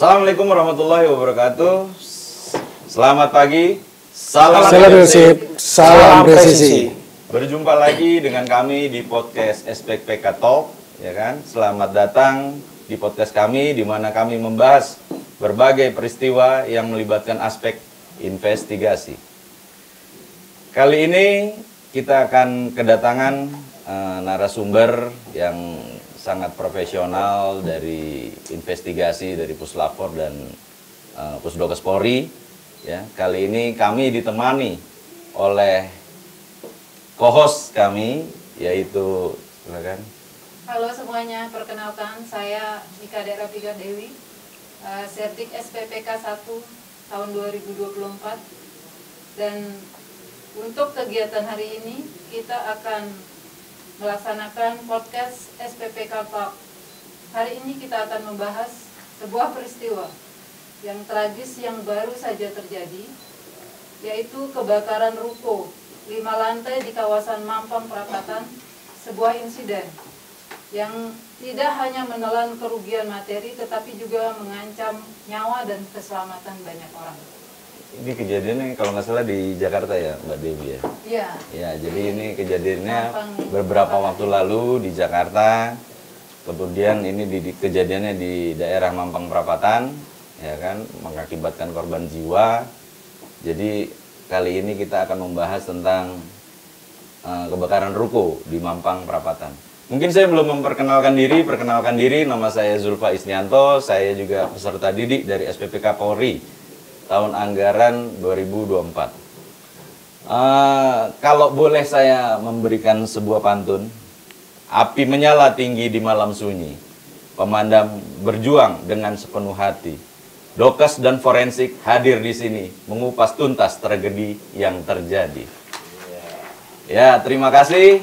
Assalamualaikum warahmatullahi wabarakatuh. Selamat pagi. Salam prinsip, salam presisi. Berjumpa lagi dengan kami di podcast SPPK Talk, ya kan? Selamat datang di podcast kami di mana kami membahas berbagai peristiwa yang melibatkan aspek investigasi. Kali ini kita akan kedatangan narasumber yang sangat profesional dari investigasi dari Puslapor dan Pusdokes Polri. Ya, kali ini kami ditemani oleh co-host kami, yaitu silakan. Halo semuanya, perkenalkan saya Nika Dera Piga Dewi, Serdik SPPK 1 tahun 2024. Dan untuk kegiatan hari ini kita akan melaksanakan podcast SPPK Talk. Hari ini kita akan membahas sebuah peristiwa yang tragis yang baru saja terjadi, yaitu kebakaran ruko 5 lantai di kawasan Mampang Perapatan, sebuah insiden yang tidak hanya menelan kerugian materi tetapi juga mengancam nyawa dan keselamatan banyak orang. Ini kejadiannya kalau nggak salah di Jakarta ya, Mbak Dewi ya? Iya. Ya, jadi ini kejadiannya beberapa waktu lalu di Jakarta. Kemudian ini kejadiannya di daerah Mampang Perapatan, ya kan, mengakibatkan korban jiwa. Jadi kali ini kita akan membahas tentang kebakaran ruko di Mampang Perapatan. Mungkin saya belum memperkenalkan diri. Perkenalkan diri, nama saya Zulfa Isnianto. Saya juga peserta didik dari SPPK Polri tahun anggaran 2024. Kalau boleh saya memberikan sebuah pantun, api menyala tinggi di malam sunyi, pemadam berjuang dengan sepenuh hati. Dokes dan forensik hadir di sini, mengupas tuntas tragedi yang terjadi. Ya, terima kasih.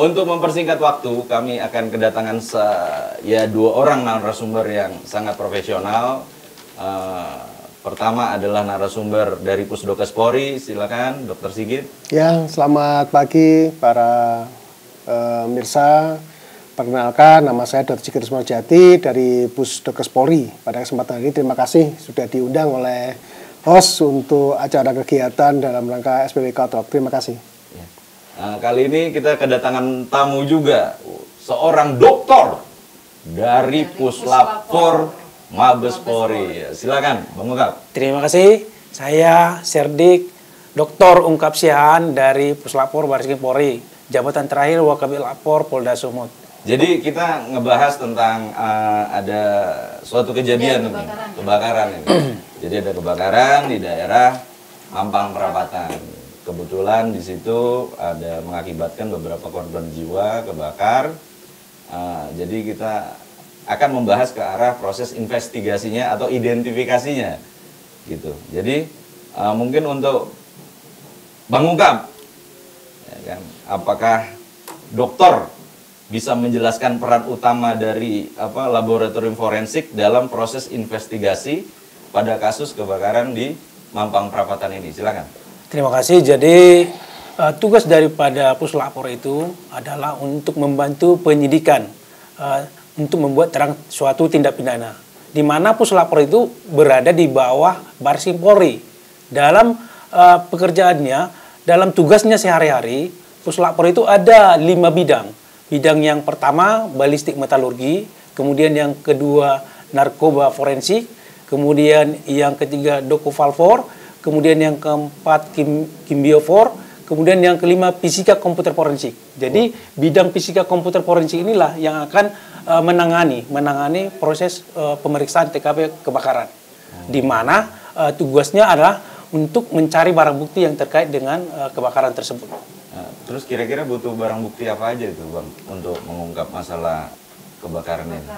Untuk mempersingkat waktu, kami akan kedatangan 2 orang narasumber yang sangat profesional. Pertama adalah narasumber dari Pusdokes Polri, silakan Dr. Sigit. Ya, selamat pagi para pemirsa. Perkenalkan, nama saya Dr. Sigit Rismojati dari Pusdokes Polri. Pada kesempatan ini terima kasih sudah diundang oleh host untuk acara kegiatan dalam rangka SPPK Talk. Terima kasih. Ya. Kali ini kita kedatangan tamu juga, seorang dokter dari Puslapor Mabes Polri. Silakan, Bang Ungkap. Terima kasih. Saya Serdik Dr. Ungkap Sihaan dari Puslapor Bareskrim Polri. Jabatan terakhir Wakabit Lapor Polda Sumut. Jadi kita ngebahas tentang ada suatu kejadian ini, kebakaran ini. Jadi ada kebakaran di daerah Mampang Perapatan. Kebetulan di situ ada mengakibatkan beberapa korban jiwa kebakar. Jadi kita akan membahas ke arah proses investigasinya atau identifikasinya, gitu. Jadi mungkin untuk Bang Ungkap, ya kan, apakah dokter bisa menjelaskan peran utama dari laboratorium forensik dalam proses investigasi pada kasus kebakaran di Mampang Perapatan ini? Silakan. Terima kasih. Jadi tugas daripada Puslapor itu adalah untuk membantu penyidikan, untuk membuat terang suatu tindak pidana, di mana Puslapor itu berada di bawah Bareskrim Polri. Dalam pekerjaannya, dalam tugasnya sehari-hari, Puslapor itu ada 5 bidang. Bidang yang pertama balistik metalurgi, kemudian yang kedua narkoba forensik, kemudian yang ketiga dokuvalfor, kemudian yang keempat kimbiofor, kemudian yang kelima fisika komputer forensik. Jadi bidang fisika komputer forensik inilah yang akan menangani proses pemeriksaan TKP kebakaran, di mana tugasnya adalah untuk mencari barang bukti yang terkait dengan kebakaran tersebut. Nah, terus kira-kira butuh barang bukti apa aja itu, Bang, untuk mengungkap masalah kebakaran ini?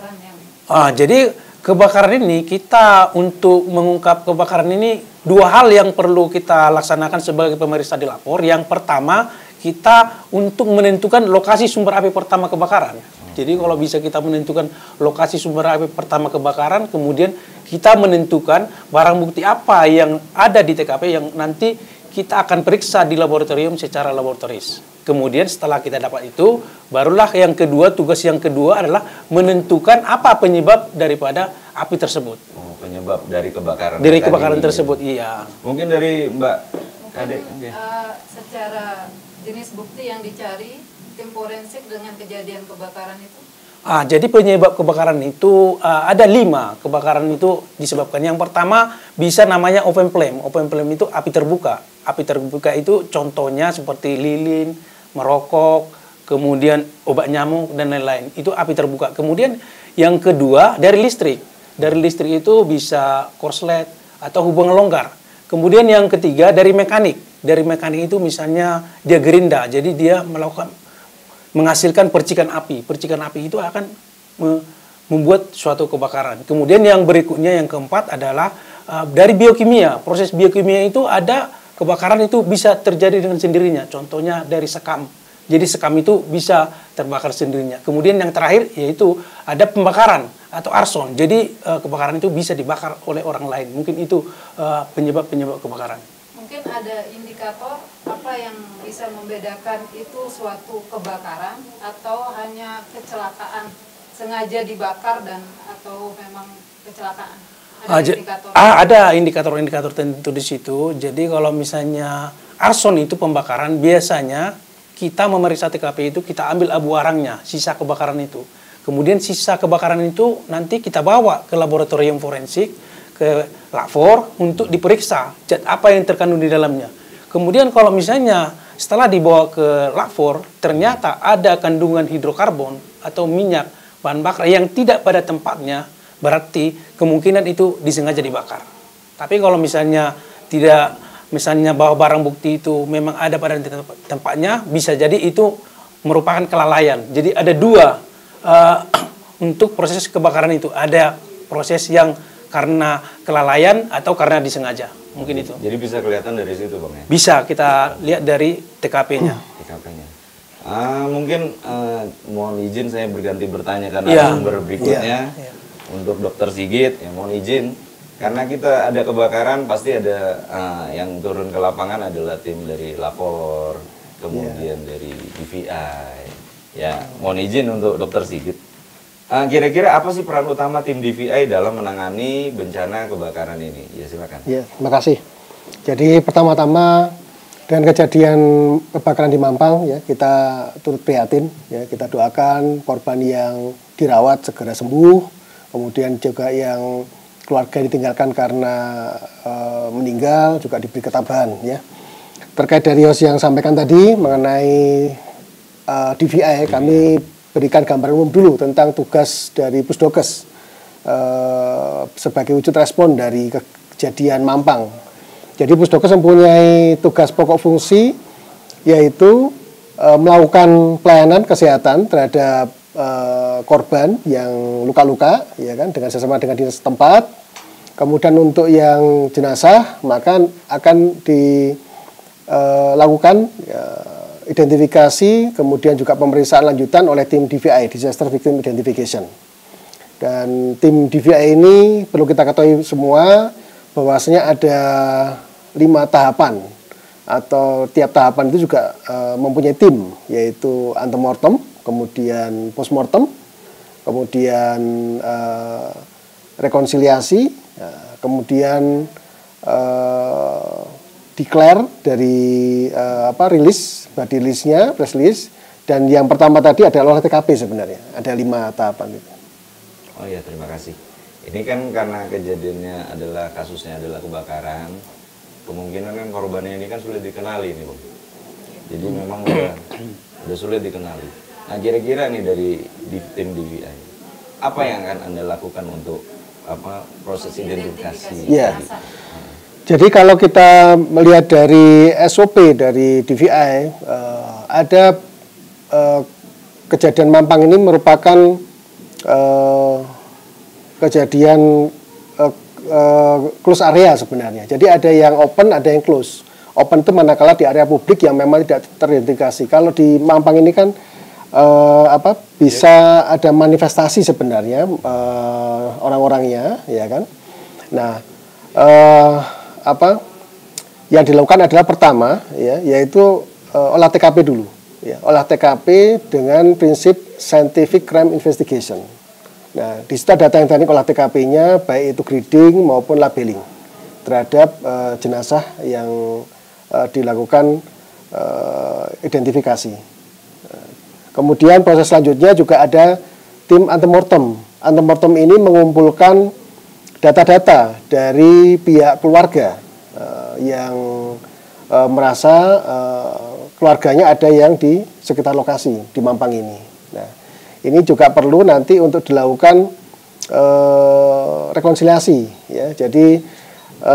Jadi kebakaran ini, kita untuk mengungkap kebakaran ini 2 hal yang perlu kita laksanakan sebagai pemeriksa di lapor. Yang pertama, kita untuk menentukan lokasi sumber api pertama kebakaran. Jadi kalau bisa kita menentukan lokasi sumber api pertama kebakaran, kemudian kita menentukan barang bukti apa yang ada di TKP yang nanti kita akan periksa di laboratorium secara laboratoris. Kemudian setelah kita dapat itu, barulah yang kedua, tugas yang kedua adalah menentukan apa penyebab daripada api tersebut. Oh, penyebab dari kebakaran. Dari kebakaran tersebut, iya. Mungkin dari Mbak Kadek. Secara jenis bukti yang dicari tim forensik dengan kejadian kebakaran itu? Jadi penyebab kebakaran itu ada 5 kebakaran itu disebabkan. Yang pertama bisa namanya open flame. Open flame itu api terbuka. Api terbuka itu contohnya seperti lilin, merokok, kemudian obat nyamuk dan lain-lain. Itu api terbuka. Kemudian yang kedua dari listrik. Dari listrik itu bisa korslet atau hubungan longgar. Kemudian yang ketiga dari mekanik. Dari mekanik itu misalnya dia gerinda. Jadi dia menghasilkan percikan api. Percikan api itu akan membuat suatu kebakaran. Kemudian yang berikutnya, yang keempat adalah dari biokimia. Proses biokimia itu ada kebakaran itu bisa terjadi dengan sendirinya. Contohnya dari sekam. Jadi sekam itu bisa terbakar sendirinya. Kemudian yang terakhir yaitu ada pembakaran atau arson. Jadi kebakaran itu bisa dibakar oleh orang lain. Mungkin itu penyebab-penyebab kebakaran. Mungkin ada indikator apa yang bisa membedakan itu suatu kebakaran atau hanya kecelakaan, sengaja dibakar dan atau memang kecelakaan? Ada indikator-indikator tertentu di situ. Jadi kalau misalnya arson itu pembakaran, biasanya kita memeriksa TKP itu kita ambil abu arangnya, sisa kebakaran itu. Kemudian sisa kebakaran itu nanti kita bawa ke laboratorium forensik, ke LAVOR untuk diperiksa zat apa yang terkandung di dalamnya. Kemudian kalau misalnya setelah dibawa ke LAVOR ternyata ada kandungan hidrokarbon atau minyak bahan bakar yang tidak pada tempatnya, berarti kemungkinan itu disengaja dibakar. Tapi kalau misalnya tidak, misalnya bawa barang bukti itu memang ada pada tempatnya, bisa jadi itu merupakan kelalaian. Jadi ada 2 untuk proses kebakaran itu. Ada proses yang karena kelalaian atau karena disengaja, mungkin itu. Jadi bisa kelihatan dari situ, Bang, ya? Bisa kita lihat dari TKP-nya. TKP-nya. Mungkin mohon izin saya berganti bertanya karena sumber berikutnya untuk Dr. Sigit. Ya, mohon izin karena kita ada kebakaran pasti ada yang turun ke lapangan adalah tim dari LAVOR, kemudian dari DVI. Ya, mohon izin untuk Dr. Sigit. Kira-kira apa sih peran utama tim DVI dalam menangani bencana kebakaran ini? Ya, silakan. Ya, terima kasih. Jadi pertama-tama dengan kejadian kebakaran di Mampang, ya kita turut prihatin, ya kita doakan korban yang dirawat segera sembuh, kemudian juga yang keluarga ditinggalkan karena meninggal juga diberi ketabahan, ya. Terkait dari yang sampaikan tadi mengenai DVI, kami berikan gambaran umum dulu tentang tugas dari Pusdokes sebagai wujud respon dari kejadian Mampang. Jadi Pusdokes mempunyai tugas pokok fungsi yaitu melakukan pelayanan kesehatan terhadap korban yang luka-luka, ya kan, dengan sesama dengan dinas setempat. Kemudian untuk yang jenazah maka akan dilakukan identifikasi, kemudian juga pemeriksaan lanjutan oleh tim DVI, Disaster Victim Identification. Dan tim DVI ini perlu kita ketahui semua bahwasanya ada 5 tahapan atau tiap tahapan itu juga mempunyai tim, yaitu antemortem, kemudian postmortem, kemudian rekonsiliasi, kemudian declare dari rilis, body release-nya, press release, dan yang pertama tadi adalah olah TKP sebenarnya. Ada 5 tahapan itu. Oh iya, terima kasih. Ini kan karena kejadiannya adalah kasusnya adalah kebakaran, kemungkinan kan korbannya ini kan sulit dikenali nih, Bang. Jadi memang udah sulit dikenali. Nah, kira-kira nih dari tim DVI, apa yang akan Anda lakukan untuk proses identifikasi? Ya. Jadi kalau kita melihat dari SOP dari DVI, ada kejadian Mampang ini merupakan kejadian close area sebenarnya. Jadi ada yang open, ada yang close. Open itu manakala di area publik yang memang tidak teridentifikasi. Kalau di Mampang ini kan bisa ada manifestasi sebenarnya orang-orangnya, ya kan. Nah, yang dilakukan adalah pertama, ya, yaitu olah TKP dulu, ya, olah TKP dengan prinsip scientific crime investigation Nah, di situ ada teknik olah TKP-nya, baik itu grading maupun labeling terhadap jenazah yang dilakukan identifikasi. Kemudian proses selanjutnya juga ada tim antemortem. Antemortem ini mengumpulkan data-data dari pihak keluarga yang merasa keluarganya ada yang di sekitar lokasi di Mampang ini. Nah, ini juga perlu nanti untuk dilakukan rekonsiliasi, ya. Jadi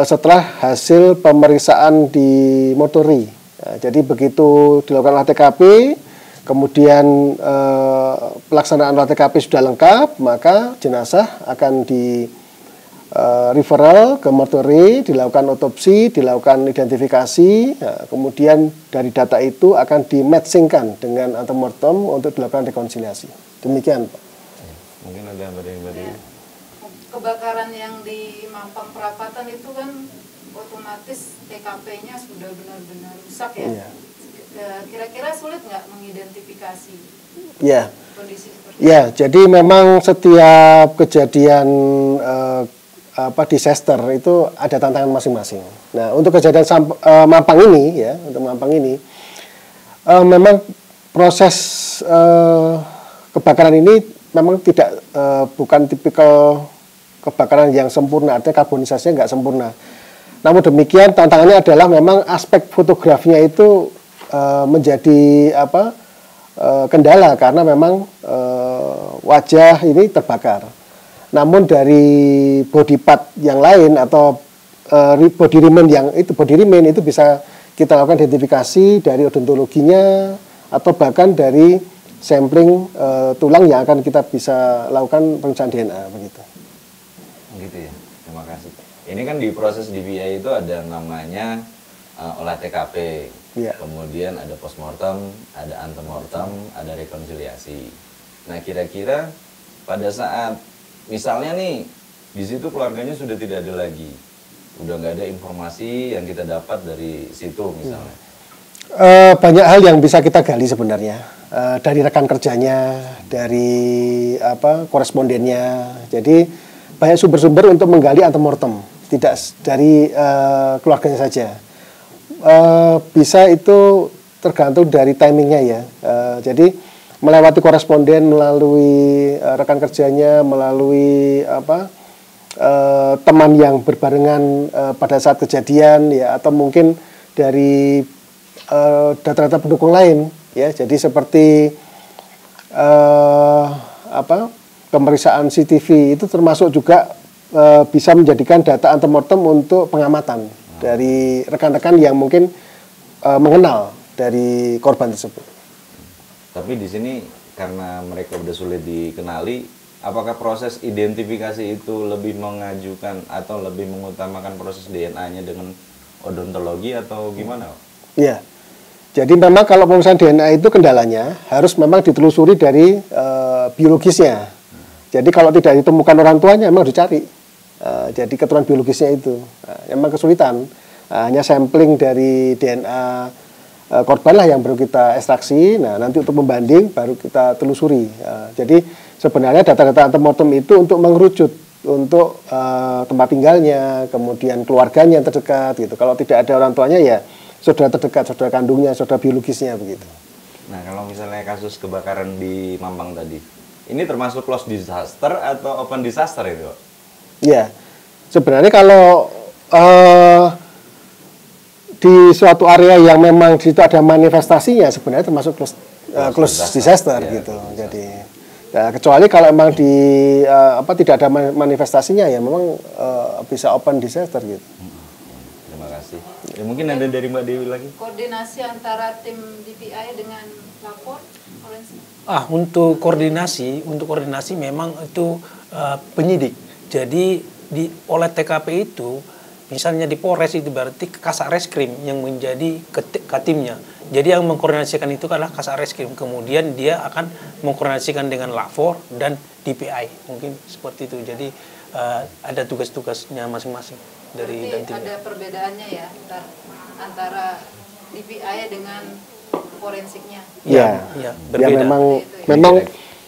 setelah hasil pemeriksaan di mortuary, jadi begitu dilakukan olah TKP, kemudian pelaksanaan olah TKP sudah lengkap, maka jenazah akan di referral ke mortuary, dilakukan otopsi, dilakukan identifikasi, kemudian dari data itu akan di-matchingkan dengan antemortem untuk dilakukan rekonsiliasi. Demikian, Pak. Mungkin ada dari kebakaran yang di Mampang Perapatan itu kan otomatis TKP-nya sudah benar-benar rusak ya. Iya. Kira-kira sulit nggak mengidentifikasi Ya. kondisi seperti Ya, jadi memang setiap kejadian disaster itu ada tantangan masing-masing. Nah, untuk kejadian Mampang ini, ya, untuk Mampang ini, memang proses kebakaran ini memang tidak bukan tipikal kebakaran yang sempurna, artinya karbonisasinya nggak sempurna. Namun demikian tantangannya adalah memang aspek fotografinya itu menjadi kendala karena memang wajah ini terbakar. Namun dari body part yang lain atau body remain itu bisa kita lakukan identifikasi dari odontologinya atau bahkan dari sampling tulang yang akan kita bisa lakukan pemeriksaan DNA begitu. Gitu ya. Terima kasih. Ini kan di proses DPI itu ada namanya olah TKP. Ya. Kemudian ada postmortem, ada antemortem, ada rekonsiliasi. Nah, kira-kira pada saat misalnya nih di situ keluarganya sudah tidak ada lagi, udah nggak ada informasi yang kita dapat dari situ misalnya. Banyak hal yang bisa kita gali sebenarnya dari rekan kerjanya, dari korespondennya. Jadi banyak sumber-sumber untuk menggali antemortem, tidak dari keluarganya saja. Bisa itu tergantung dari timingnya ya. Jadi melewati koresponden, melalui rekan kerjanya, melalui teman yang berbarengan pada saat kejadian, ya, atau mungkin dari data-data pendukung lain, ya. Jadi seperti pemeriksaan CCTV itu termasuk juga bisa menjadikan data antemortem untuk pengamatan dari rekan-rekan yang mungkin mengenal dari korban tersebut. Tapi di sini karena mereka udah sulit dikenali, apakah proses identifikasi itu lebih mengajukan atau lebih mengutamakan proses DNA-nya dengan odontologi atau gimana? Iya. Jadi memang kalau pemeriksaan DNA itu kendalanya harus memang ditelusuri dari biologisnya. Jadi kalau tidak ditemukan orang tuanya memang dicari. Jadi keturunan biologisnya itu memang kesulitan. Hanya sampling dari DNA korban lah yang baru kita ekstraksi. Nah, nanti untuk membanding baru kita telusuri. Jadi sebenarnya data-data antemortem itu untuk mengerucut untuk tempat tinggalnya, kemudian keluarganya yang terdekat gitu. Kalau tidak ada orang tuanya ya saudara terdekat, saudara kandungnya, saudara biologisnya begitu. Nah, kalau misalnya kasus kebakaran di Mampang tadi, ini termasuk close disaster atau open disaster itu? Ya, sebenarnya kalau di suatu area yang memang di situ ada manifestasinya sebenarnya termasuk close disaster ya, gitu. Jadi kecuali kalau memang di tidak ada manifestasinya ya memang bisa open disaster gitu. Terima kasih. Ya, mungkin ada dari Mbak Dewi lagi. Koordinasi antara tim DPI dengan lapor forensik. Untuk koordinasi memang itu penyidik. Jadi di oleh TKP itu misalnya di Polres itu berarti Kasareskrim yang menjadi katimnya. Jadi yang mengkoordinasikan itu adalah Kasareskrim. Kemudian dia akan mengkoordinasikan dengan Lapor dan DPI. Mungkin seperti itu. Jadi ada tugas-tugasnya masing-masing dari dan timnya. Ada perbedaannya ya antara DPI dengan forensiknya. Ya, ya, ya berbeda. memang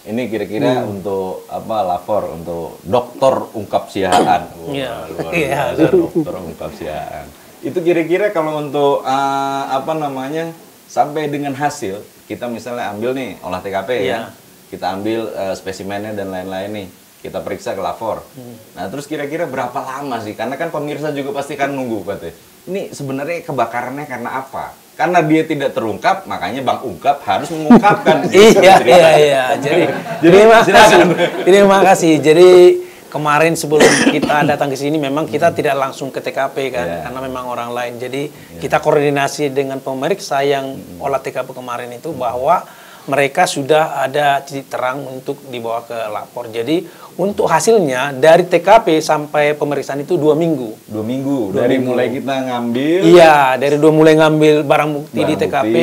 Ini kira-kira untuk apa, lapor untuk dokter ungkap siaan. Iya. Luar biasa, dokter ungkap siaan. Itu kira-kira kalau untuk apa namanya, sampai dengan hasil, kita misalnya ambil nih olah TKP ya, kita ambil spesimennya dan lain-lain nih, kita periksa ke lapor. Nah terus kira-kira berapa lama sih? Karena kan pemirsa juga pasti kan nunggu katanya. Ini sebenarnya kebakarannya karena apa? Karena dia tidak terungkap, makanya Bang Ungkap harus mengungkapkan. Iya. Jadi terima kasih. Jadi kemarin sebelum kita datang ke sini, memang kita tidak langsung ke TKP kan, karena memang orang lain. Jadi kita koordinasi dengan pemeriksa yang olah TKP kemarin itu bahwa mereka sudah ada titik terang untuk dibawa ke lapor. Jadi untuk hasilnya dari TKP sampai pemeriksaan itu 2 minggu. 2 minggu. Dari mulai kita ngambil. Iya, dari mulai ngambil barang bukti di TKP,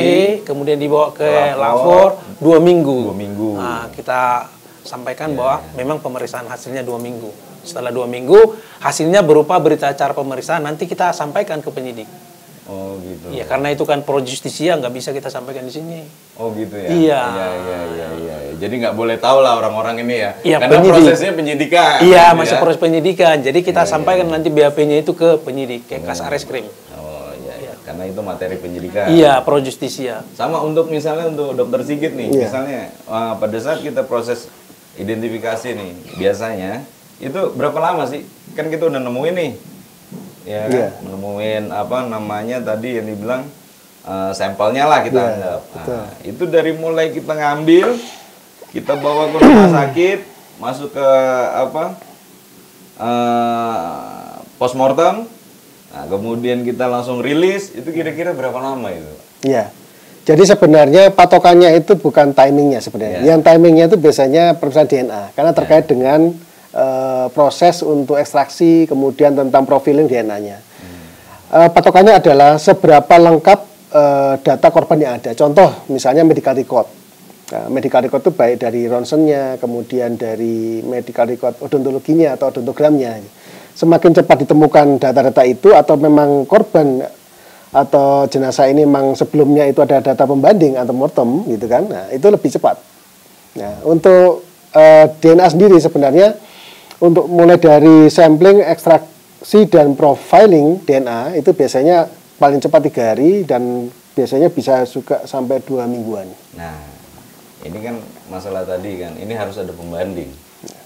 kemudian dibawa ke lapor 2 minggu. 2 minggu. Nah, kita sampaikan bahwa memang pemeriksaan hasilnya 2 minggu. Setelah 2 minggu, hasilnya berupa berita acara pemeriksaan, nanti kita sampaikan ke penyidik. Oh gitu. Iya, karena itu kan pro justisia, nggak bisa kita sampaikan di sini. Oh gitu ya. Iya. Iya. Jadi nggak boleh tahu lah orang-orang ini ya. Iya, karena prosesnya penyidikan. Iya, gitu masih ya. proses penyidikan. Jadi kita sampaikan nanti BAP-nya itu ke penyidik, ke Kasareskrim. Oh iya. Karena itu materi penyidikan. Iya, pro justisia. Sama untuk misalnya untuk Dokter Sigit nih, misalnya pada saat kita proses identifikasi nih, biasanya itu berapa lama sih? Kan kita udah nemuin nih. Ya kan? Menemuin apa namanya tadi yang dibilang sampelnya lah kita anggap. Nah, itu dari mulai kita ngambil, kita bawa ke rumah sakit, masuk ke apa postmortem, nah kemudian kita langsung rilis, itu kira-kira berapa lama itu? Iya. Jadi sebenarnya patokannya itu bukan timingnya sebenarnya. Yang timingnya itu biasanya pemeriksaan DNA, karena terkait dengan proses untuk ekstraksi, kemudian tentang profiling DNA-nya. Patokannya adalah seberapa lengkap data korban yang ada. Contoh, misalnya medical record. Medical record itu baik dari ronsennya, kemudian dari medical record odontologinya atau odontogramnya. Semakin cepat ditemukan data-data itu, atau memang korban atau jenazah ini memang sebelumnya itu ada data pembanding antemortem, gitu kan? Nah, itu lebih cepat. Nah, untuk DNA sendiri sebenarnya, untuk mulai dari sampling, ekstraksi, dan profiling DNA itu biasanya paling cepat 3 hari dan biasanya bisa juga sampai 2 mingguan. Nah, ini kan masalah tadi kan, ini harus ada pembanding.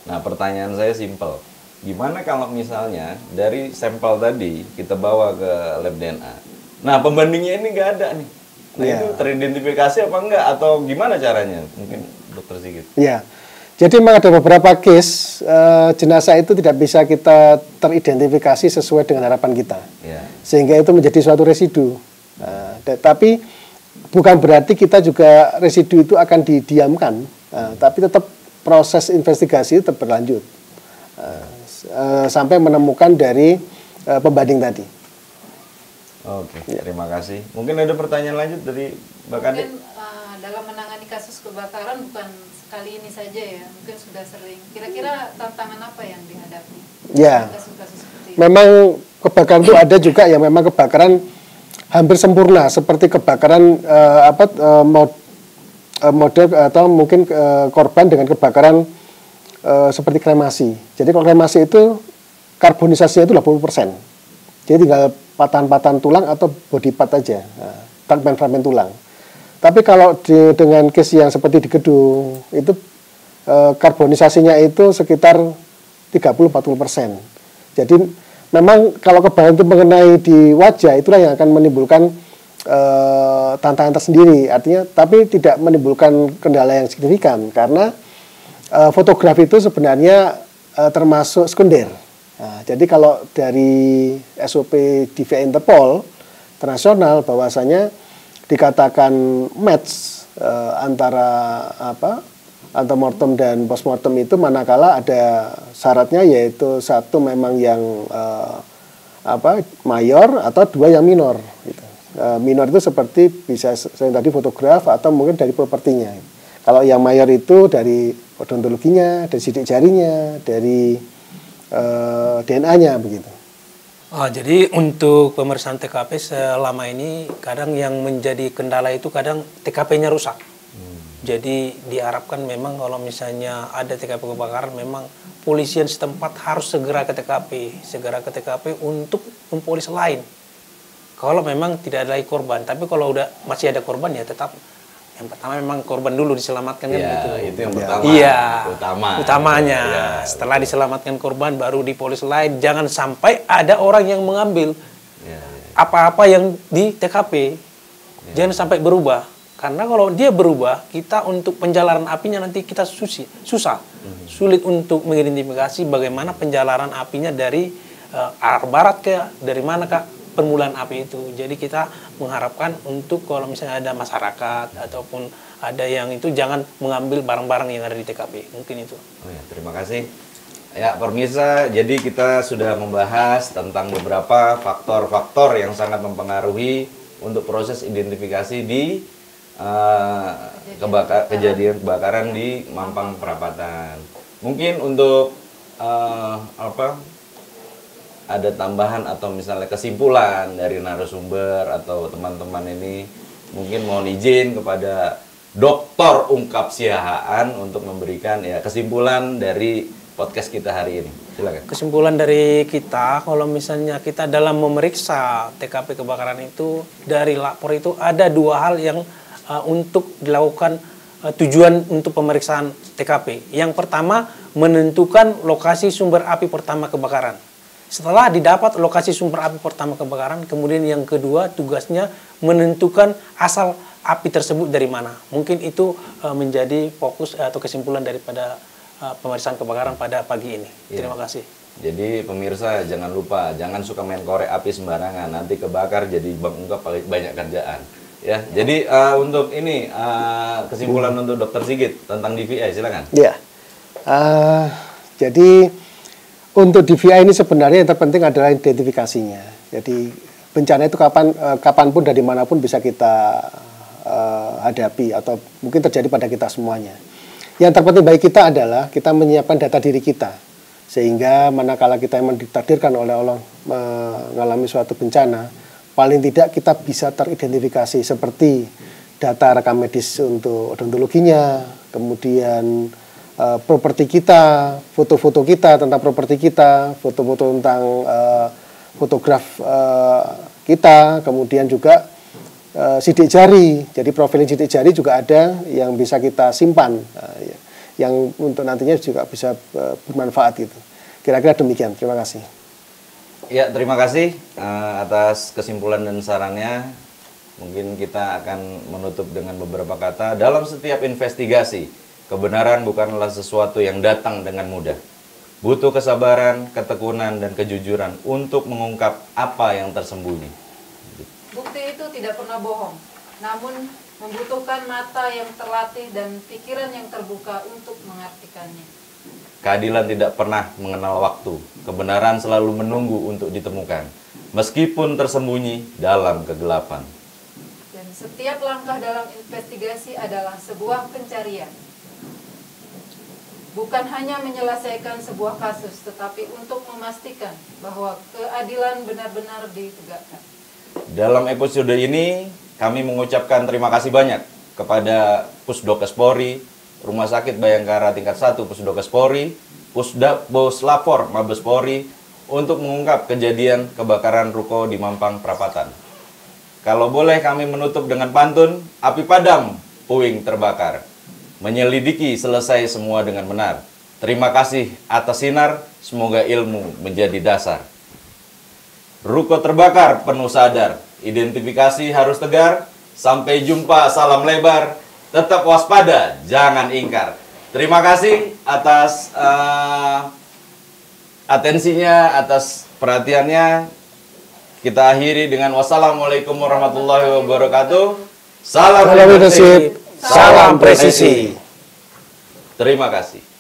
Nah, pertanyaan saya simpel. Gimana kalau misalnya dari sampel tadi kita bawa ke lab DNA? Nah, pembandingnya ini nggak ada nih. Nah, itu teridentifikasi apa enggak? Atau gimana caranya? Mungkin Dokter Sigit. Iya. Jadi memang ada beberapa case jenazah itu tidak bisa kita teridentifikasi sesuai dengan harapan kita, sehingga itu menjadi suatu residu. Tapi bukan berarti kita juga residu itu akan didiamkan, tapi tetap proses investigasi tetap berlanjut sampai menemukan dari pembanding tadi. Oke, terima kasih. Mungkin ada pertanyaan lanjut dari Mbak Kadek? Mungkin dalam menangani kasus kebakaran bukan sekali ini saja ya, mungkin sudah sering. Kira-kira tantangan apa yang dihadapi? Ya, kasus-kasus seperti ini? memang kebakaran itu ada juga yang memang kebakaran hampir sempurna, seperti kebakaran model atau mungkin korban dengan kebakaran seperti kremasi. Jadi kalau kremasi itu karbonisasinya itu 80%. Jadi tinggal patahan-patahan tulang atau body part aja, fragmen-fragmen tulang. Tapi kalau dengan case yang seperti di gedung, itu karbonisasinya itu sekitar 30-40%. Jadi memang kalau kebakaran itu mengenai di wajah, itulah yang akan menimbulkan tantangan tersendiri. Artinya, tapi tidak menimbulkan kendala yang signifikan, karena fotografi itu sebenarnya termasuk sekunder. Nah, jadi kalau dari SOP DVI Interpol internasional bahwasanya dikatakan match antara antemortem dan postmortem itu manakala ada syaratnya, yaitu satu memang yang mayor atau 2 yang minor. Gitu. Minor itu seperti bisa saya tadi fotograf atau mungkin dari propertinya. Kalau yang mayor itu dari odontologinya, dari sidik jarinya, dari DNA-nya begitu. Jadi untuk pemeriksaan TKP selama ini kadang yang menjadi kendala itu kadang TKP-nya rusak. Jadi diharapkan memang kalau misalnya ada TKP kebakaran, memang polisian setempat harus segera ke TKP untuk mempolis lain. Kalau memang tidak ada lagi korban, tapi kalau udah masih ada korban ya tetap yang pertama memang korban dulu diselamatkan kan gitu. Itu yang pertama. Iya. Utamanya. Ya, setelah diselamatkan korban baru dipolis lain. Jangan sampai ada orang yang mengambil apa-apa yang di TKP. Jangan sampai berubah. Karena kalau dia berubah, kita untuk penjalanan apinya nanti kita susah. Sulit untuk mengidentifikasi bagaimana penjalanan apinya dari arah barat ke dari mana kak permulaan api itu. Jadi kita mengharapkan untuk kalau misalnya ada masyarakat ataupun ada yang itu jangan mengambil barang-barang yang ada di TKP. Mungkin itu. Oh ya, terima kasih. Ya, pemirsa, jadi kita sudah membahas tentang beberapa faktor-faktor yang sangat mempengaruhi untuk proses identifikasi di kejadian kebakaran di Mampang Perapatan. Mungkin untuk ada tambahan atau misalnya kesimpulan dari narasumber atau teman-teman ini, mungkin mohon izin kepada Dr. Ungkap Siahaan untuk memberikan kesimpulan dari podcast kita hari ini. Silakan. Kesimpulan dari kita, kalau misalnya kita dalam memeriksa TKP kebakaran itu, dari lapor itu ada dua hal yang untuk dilakukan tujuan untuk pemeriksaan TKP. Yang pertama, menentukan lokasi sumber api pertama kebakaran. Setelah didapat lokasi sumber api pertama kebakaran, kemudian yang kedua tugasnya menentukan asal api tersebut dari mana. Mungkin itu menjadi fokus atau kesimpulan daripada pemeriksaan kebakaran pada pagi ini. Terima kasih. Jadi pemirsa jangan lupa, jangan suka main korek api sembarangan, nanti kebakar jadi Bang Ungkap banyak kerjaan. Ya, jadi untuk ini kesimpulan untuk Dr. Sigit tentang DVI, silakan. Ya, jadi untuk DVI ini sebenarnya yang terpenting adalah identifikasinya. Jadi bencana itu kapanpun dari manapun bisa kita hadapi atau mungkin terjadi pada kita semuanya. Yang terpenting bagi kita adalah kita menyiapkan data diri kita, sehingga manakala kita memang ditakdirkan oleh Allah mengalami suatu bencana, paling tidak kita bisa teridentifikasi seperti data rekam medis untuk odontologinya, kemudian properti kita, foto-foto kita tentang properti kita, foto-foto tentang fotograf kita, kemudian juga sidik jari. Jadi profiling sidik jari juga ada yang bisa kita simpan, yang untuk nantinya juga bisa bermanfaat gitu. Kira-kira demikian. Terima kasih. Ya, terima kasih atas kesimpulan dan sarannya. Mungkin kita akan menutup dengan beberapa kata. Dalam setiap investigasi, kebenaran bukanlah sesuatu yang datang dengan mudah. Butuh kesabaran, ketekunan, dan kejujuran untuk mengungkap apa yang tersembunyi. Bukti itu tidak pernah bohong, namun membutuhkan mata yang terlatih dan pikiran yang terbuka untuk mengartikannya. Keadilan tidak pernah mengenal waktu. Kebenaran selalu menunggu untuk ditemukan, meskipun tersembunyi dalam kegelapan. Dan setiap langkah dalam investigasi adalah sebuah pencarian. Bukan hanya menyelesaikan sebuah kasus, tetapi untuk memastikan bahwa keadilan benar-benar ditegakkan. Dalam episode ini, kami mengucapkan terima kasih banyak kepada Pusdokes Polri, Rumah Sakit Bayangkara tingkat 1 Pusdokes Polri, Puslapor Mabes Polri untuk mengungkap kejadian kebakaran ruko di Mampang Perapatan. Kalau boleh kami menutup dengan pantun, api padam, puing terbakar. Menyelidiki selesai semua dengan benar. Terima kasih atas sinar, semoga ilmu menjadi dasar. Ruko terbakar penuh sadar, identifikasi harus tegar. Sampai jumpa, salam lebar. Tetap waspada, jangan ingkar. Terima kasih atas atensinya, atas perhatiannya. Kita akhiri dengan wassalamualaikum warahmatullahi wabarakatuh. Salam leadership, salam presisi. Terima kasih.